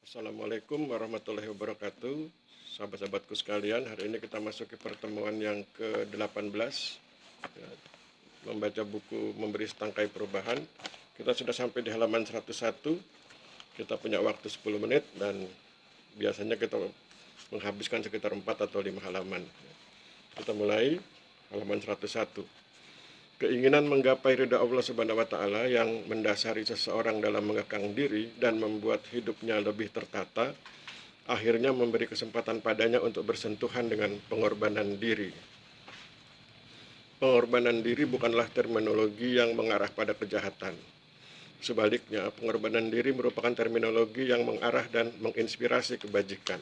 Assalamualaikum warahmatullahi wabarakatuh. Sahabat-sahabatku sekalian, hari ini kita masuk ke pertemuan yang ke-18, ya, membaca buku Memberi Setangkai Perubahan. Kita sudah sampai di halaman 101. Kita punya waktu 10 menit dan biasanya kita menghabiskan sekitar 4 atau 5 halaman. Kita mulai halaman 101. Keinginan menggapai ridha Allah Subhanahu wa taala yang mendasari seseorang dalam mengekang diri dan membuat hidupnya lebih tertata, akhirnya memberi kesempatan padanya untuk bersentuhan dengan pengorbanan diri. Pengorbanan diri bukanlah terminologi yang mengarah pada kejahatan. Sebaliknya, pengorbanan diri merupakan terminologi yang mengarah dan menginspirasi kebajikan.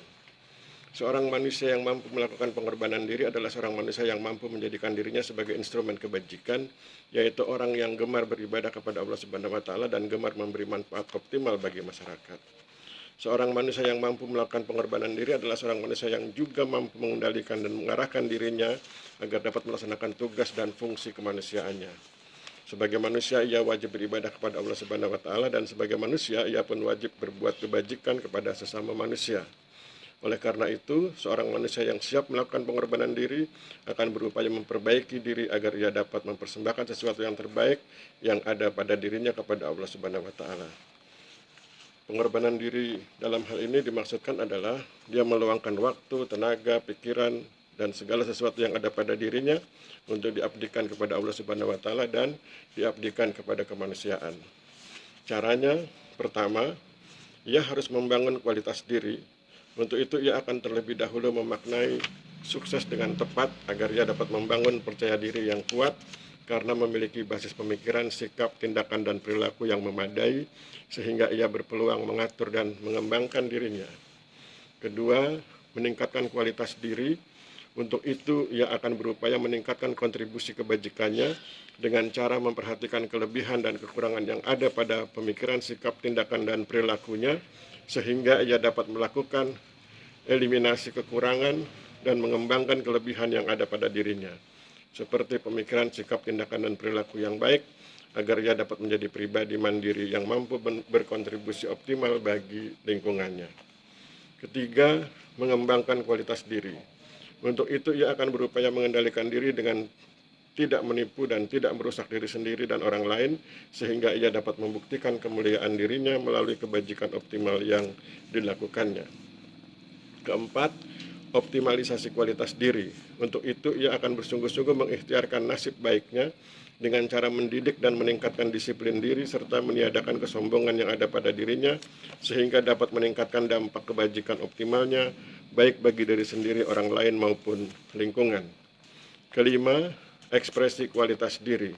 Seorang manusia yang mampu melakukan pengorbanan diri adalah seorang manusia yang mampu menjadikan dirinya sebagai instrumen kebajikan, yaitu orang yang gemar beribadah kepada Allah Subhanahu wa taala dan gemar memberi manfaat optimal bagi masyarakat. Seorang manusia yang mampu melakukan pengorbanan diri adalah seorang manusia yang juga mampu mengendalikan dan mengarahkan dirinya agar dapat melaksanakan tugas dan fungsi kemanusiaannya. Sebagai manusia, ia wajib beribadah kepada Allah Subhanahu wa taala, dan sebagai manusia, ia pun wajib berbuat kebajikan kepada sesama manusia. Oleh karena itu, seorang manusia yang siap melakukan pengorbanan diri akan berupaya memperbaiki diri agar ia dapat mempersembahkan sesuatu yang terbaik yang ada pada dirinya kepada Allah Subhanahu wa taala. Pengorbanan diri dalam hal ini dimaksudkan adalah dia meluangkan waktu, tenaga, pikiran, dan segala sesuatu yang ada pada dirinya untuk diabdikan kepada Allah Subhanahu wa taala dan diabdikan kepada kemanusiaan. Caranya, pertama, ia harus membangun kualitas diri. Untuk itu ia akan terlebih dahulu memaknai sukses dengan tepat agar ia dapat membangun percaya diri yang kuat karena memiliki basis pemikiran, sikap, tindakan, dan perilaku yang memadai sehingga ia berpeluang mengatur dan mengembangkan dirinya. Kedua, meningkatkan kualitas diri. Untuk itu ia akan berupaya meningkatkan kontribusi kebajikannya dengan cara memperhatikan kelebihan dan kekurangan yang ada pada pemikiran, sikap, tindakan, dan perilakunya sehingga ia dapat melakukan eliminasi kekurangan dan mengembangkan kelebihan yang ada pada dirinya, seperti pemikiran, sikap, tindakan, dan perilaku yang baik, agar ia dapat menjadi pribadi mandiri yang mampu berkontribusi optimal bagi lingkungannya. Ketiga, mengembangkan kualitas diri. Untuk itu ia akan berupaya mengendalikan diri dengan tidak menipu dan tidak merusak diri sendiri dan orang lain, sehingga ia dapat membuktikan kemuliaan dirinya melalui kebajikan optimal yang dilakukannya. Keempat, optimalisasi kualitas diri. Untuk itu ia akan bersungguh-sungguh mengikhtiarkan nasib baiknya dengan cara mendidik dan meningkatkan disiplin diri serta meniadakan kesombongan yang ada pada dirinya sehingga dapat meningkatkan dampak kebajikan optimalnya baik bagi diri sendiri, orang lain maupun lingkungan. Kelima, ekspresi kualitas diri.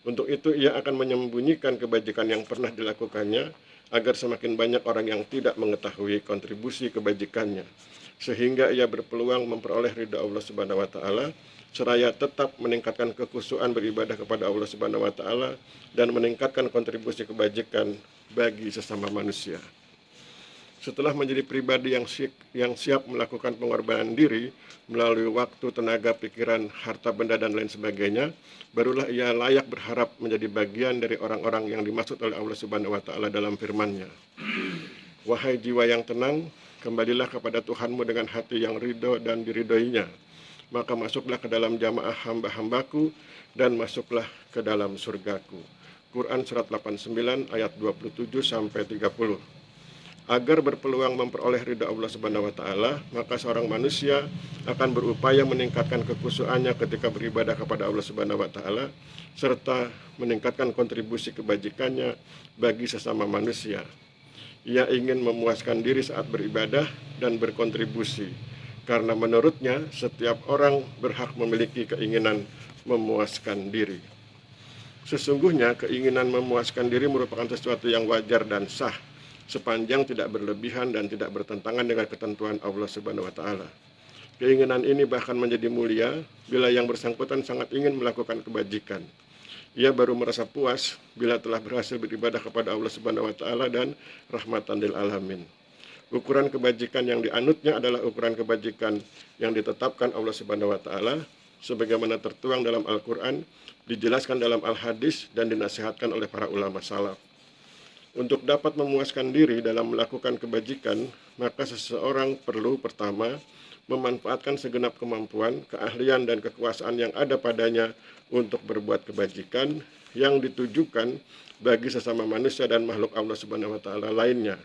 Untuk itu ia akan menyembunyikan kebajikan yang pernah dilakukannya agar semakin banyak orang yang tidak mengetahui kontribusi kebajikannya, sehingga ia berpeluang memperoleh ridha Allah Subhanahu wa taala seraya tetap meningkatkan kekhusyuan beribadah kepada Allah Subhanahu wa taala dan meningkatkan kontribusi kebajikan bagi sesama manusia. Setelah menjadi pribadi yang siap melakukan pengorbanan diri melalui waktu, tenaga, pikiran, harta benda, dan lain sebagainya, barulah ia layak berharap menjadi bagian dari orang-orang yang dimaksud oleh Allah Subhanahu wa taala dalam firman-Nya. Wahai jiwa yang tenang, kembalilah kepada Tuhanmu dengan hati yang ridho dan diridhoinya. Maka masuklah ke dalam jamaah hamba-hambaku dan masuklah ke dalam surgaku. Quran surat 89 ayat 27 sampai 30. Agar berpeluang memperoleh ridha Allah Subhanahu wa taala, maka seorang manusia akan berupaya meningkatkan kekhusyuannya ketika beribadah kepada Allah Subhanahu wa taala serta meningkatkan kontribusi kebajikannya bagi sesama manusia. Ia ingin memuaskan diri saat beribadah dan berkontribusi karena menurutnya setiap orang berhak memiliki keinginan memuaskan diri. Sesungguhnya keinginan memuaskan diri merupakan sesuatu yang wajar dan sah sepanjang tidak berlebihan dan tidak bertentangan dengan ketentuan Allah Subhanahu wa taala. Keinginan ini bahkan menjadi mulia bila yang bersangkutan sangat ingin melakukan kebajikan. Ia baru merasa puas bila telah berhasil beribadah kepada Allah Subhanahu wa taala dan rahmatan lil alamin. Ukuran kebajikan yang dianutnya adalah ukuran kebajikan yang ditetapkan Allah Subhanahu wa taala sebagaimana tertuang dalam Al-Qur'an, dijelaskan dalam Al-Hadis dan dinasihatkan oleh para ulama salaf. Untuk dapat memuaskan diri dalam melakukan kebajikan, maka seseorang perlu pertama memanfaatkan segenap kemampuan, keahlian, dan kekuasaan yang ada padanya untuk berbuat kebajikan yang ditujukan bagi sesama manusia dan makhluk Allah Subhanahu wa Ta'ala lainnya.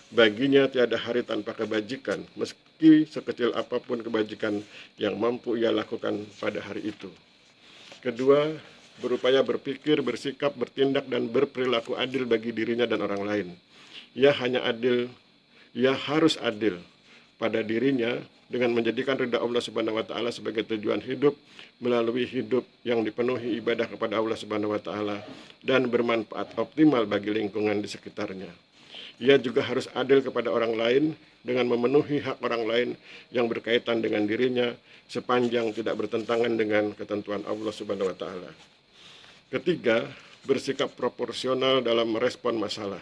Baginya tiada hari tanpa kebajikan, meski sekecil apapun kebajikan yang mampu ia lakukan pada hari itu. Kedua, berupaya berpikir, bersikap, bertindak, dan berperilaku adil bagi dirinya dan orang lain. Ia harus adil pada dirinya dengan menjadikan ridha Allah Subhanahu wa Ta'ala sebagai tujuan hidup melalui hidup yang dipenuhi ibadah kepada Allah Subhanahu wa Ta'ala dan bermanfaat optimal bagi lingkungan di sekitarnya. Ia juga harus adil kepada orang lain dengan memenuhi hak orang lain yang berkaitan dengan dirinya sepanjang tidak bertentangan dengan ketentuan Allah Subhanahu wa Ta'ala. Ketiga, bersikap proporsional dalam merespon masalah.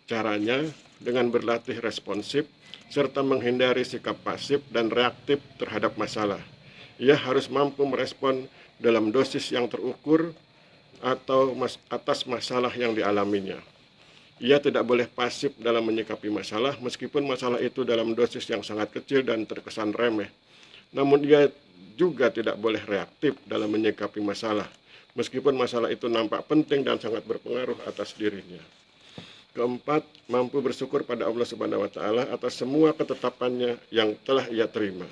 Caranya dengan berlatih responsif serta menghindari sikap pasif dan reaktif terhadap masalah. Ia harus mampu merespon dalam dosis yang terukur atau atas masalah yang dialaminya. Ia tidak boleh pasif dalam menyikapi masalah meskipun masalah itu dalam dosis yang sangat kecil dan terkesan remeh. Namun ia juga tidak boleh reaktif dalam menyikapi masalah meskipun masalah itu nampak penting dan sangat berpengaruh atas dirinya. Keempat, mampu bersyukur pada Allah Subhanahu wa Ta'ala atas semua ketetapannya yang telah ia terima.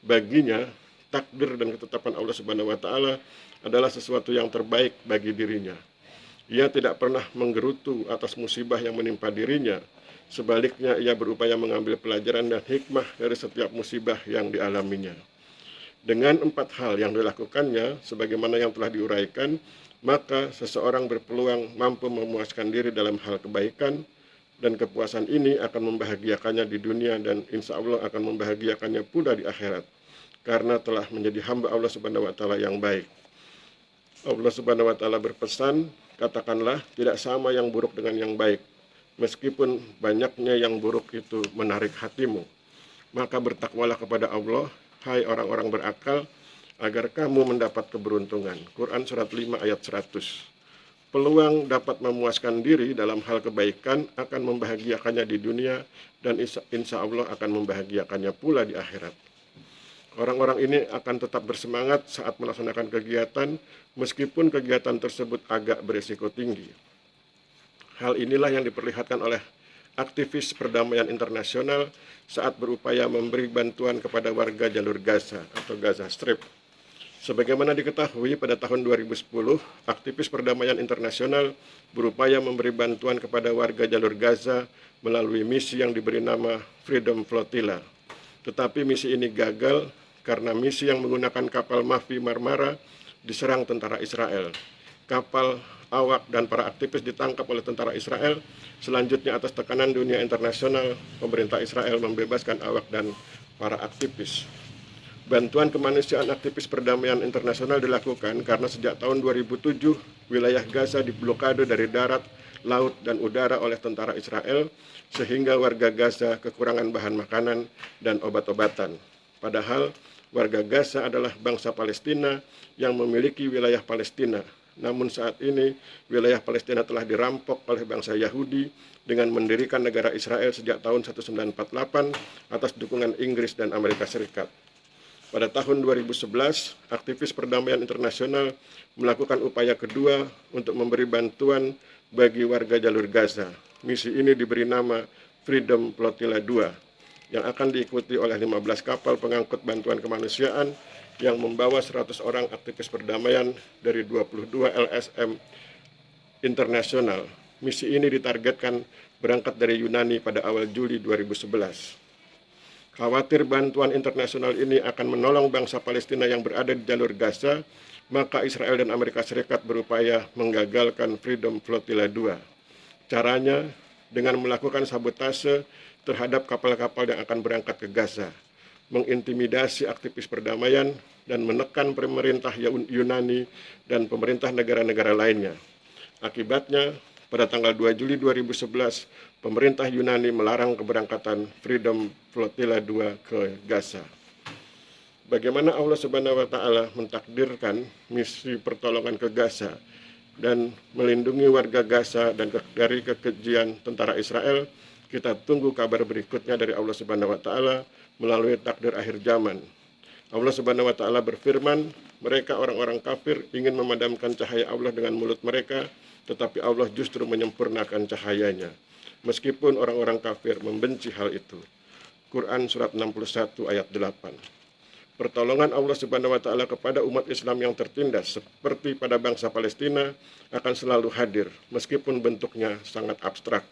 Baginya, takdir dan ketetapan Allah Subhanahu wa Ta'ala adalah sesuatu yang terbaik bagi dirinya. Ia tidak pernah menggerutu atas musibah yang menimpa dirinya. Sebaliknya, ia berupaya mengambil pelajaran dan hikmah dari setiap musibah yang dialaminya. Dengan 4 hal yang dilakukannya, sebagaimana yang telah diuraikan, maka seseorang berpeluang mampu memuaskan diri dalam hal kebaikan, dan kepuasan ini akan membahagiakannya di dunia dan insya Allah akan membahagiakannya pula di akhirat, karena telah menjadi hamba Allah Subhanahu wa Ta'ala yang baik. Allah Subhanahu wa Ta'ala berpesan, katakanlah tidak sama yang buruk dengan yang baik, meskipun banyaknya yang buruk itu menarik hatimu. Maka bertakwalah kepada Allah, hai orang-orang berakal, agar kamu mendapat keberuntungan. Quran surat 5 ayat 100. Peluang dapat memuaskan diri dalam hal kebaikan akan membahagiakannya di dunia dan insya Allah akan membahagiakannya pula di akhirat. Orang-orang ini akan tetap bersemangat saat melaksanakan kegiatan meskipun kegiatan tersebut agak berisiko tinggi. Hal inilah yang diperlihatkan oleh aktivis perdamaian internasional saat berupaya memberi bantuan kepada warga jalur Gaza atau Gaza Strip. Sebagaimana diketahui pada tahun 2010, aktivis perdamaian internasional berupaya memberi bantuan kepada warga jalur Gaza melalui misi yang diberi nama Freedom Flotilla. Tetapi misi ini gagal karena misi yang menggunakan kapal Mavi Marmara diserang tentara Israel. Kapal, awak, dan para aktivis ditangkap oleh tentara Israel. Selanjutnya atas tekanan dunia internasional, pemerintah Israel membebaskan awak dan para aktivis. Bantuan kemanusiaan aktivis perdamaian internasional dilakukan karena sejak tahun 2007 wilayah Gaza diblokade dari darat, laut, dan udara oleh tentara Israel sehingga warga Gaza kekurangan bahan makanan dan obat-obatan. Padahal warga Gaza adalah bangsa Palestina yang memiliki wilayah Palestina. Namun saat ini wilayah Palestina telah dirampok oleh bangsa Yahudi dengan mendirikan negara Israel sejak tahun 1948 atas dukungan Inggris dan Amerika Serikat. Pada tahun 2011, aktivis perdamaian internasional melakukan upaya kedua untuk memberi bantuan bagi warga jalur Gaza. Misi ini diberi nama Freedom Flotilla 2, yang akan diikuti oleh 15 kapal pengangkut bantuan kemanusiaan yang membawa 100 orang aktivis perdamaian dari 22 LSM internasional. Misi ini ditargetkan berangkat dari Yunani pada awal Juli 2011. Khawatir bantuan internasional ini akan menolong bangsa Palestina yang berada di jalur Gaza, maka Israel dan Amerika Serikat berupaya menggagalkan Freedom Flotilla 2. Caranya dengan melakukan sabotase terhadap kapal-kapal yang akan berangkat ke Gaza, mengintimidasi aktivis perdamaian, dan menekan pemerintah Yunani dan pemerintah negara-negara lainnya. Akibatnya, pada tanggal 2 Juli 2011, pemerintah Yunani melarang keberangkatan Freedom Flotilla 2 ke Gaza. Bagaimana Allah Subhanahu wa Ta'ala mentakdirkan misi pertolongan ke Gaza? dan melindungi warga Gaza dan dari kekejian tentara Israel. Kita tunggu kabar berikutnya dari Allah Subhanahu wa taala melalui takdir akhir zaman. Allah Subhanahu wa taala berfirman, mereka orang-orang kafir ingin memadamkan cahaya Allah dengan mulut mereka, tetapi Allah justru menyempurnakan cahayanya. Meskipun orang-orang kafir membenci hal itu. Quran surat 61 ayat 8. Pertolongan Allah Subhanahu wa taala kepada umat Islam yang tertindas seperti pada bangsa Palestina akan selalu hadir meskipun bentuknya sangat abstrak,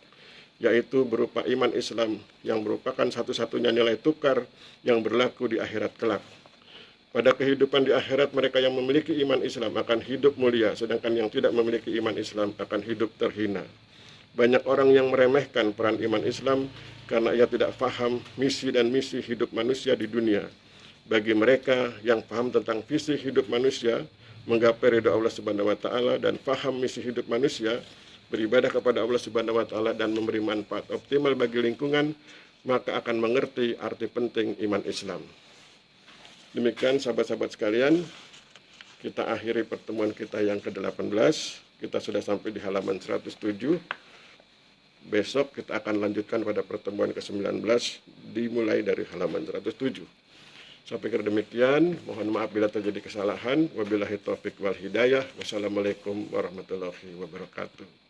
yaitu berupa iman Islam yang merupakan satu-satunya nilai tukar yang berlaku di akhirat kelak. Pada kehidupan di akhirat, mereka yang memiliki iman Islam akan hidup mulia, sedangkan yang tidak memiliki iman Islam akan hidup terhina. Banyak orang yang meremehkan peran iman Islam karena ia tidak paham misi dan misi hidup manusia di dunia. Bagi mereka yang paham tentang visi hidup manusia, menggapai ridha Allah Subhanahu wa taala dan paham misi hidup manusia, beribadah kepada Allah Subhanahu wa taala dan memberi manfaat optimal bagi lingkungan, maka akan mengerti arti penting iman Islam. Demikian sahabat-sahabat sekalian, kita akhiri pertemuan kita yang ke-18. Kita sudah sampai di halaman 107. Besok kita akan lanjutkan pada pertemuan ke-19 dimulai dari halaman 107. Saya pikir demikian. Mohon maaf bila terjadi kesalahan. Wabillahi taufiq wal hidayah. Wassalamualaikum warahmatullahi wabarakatuh.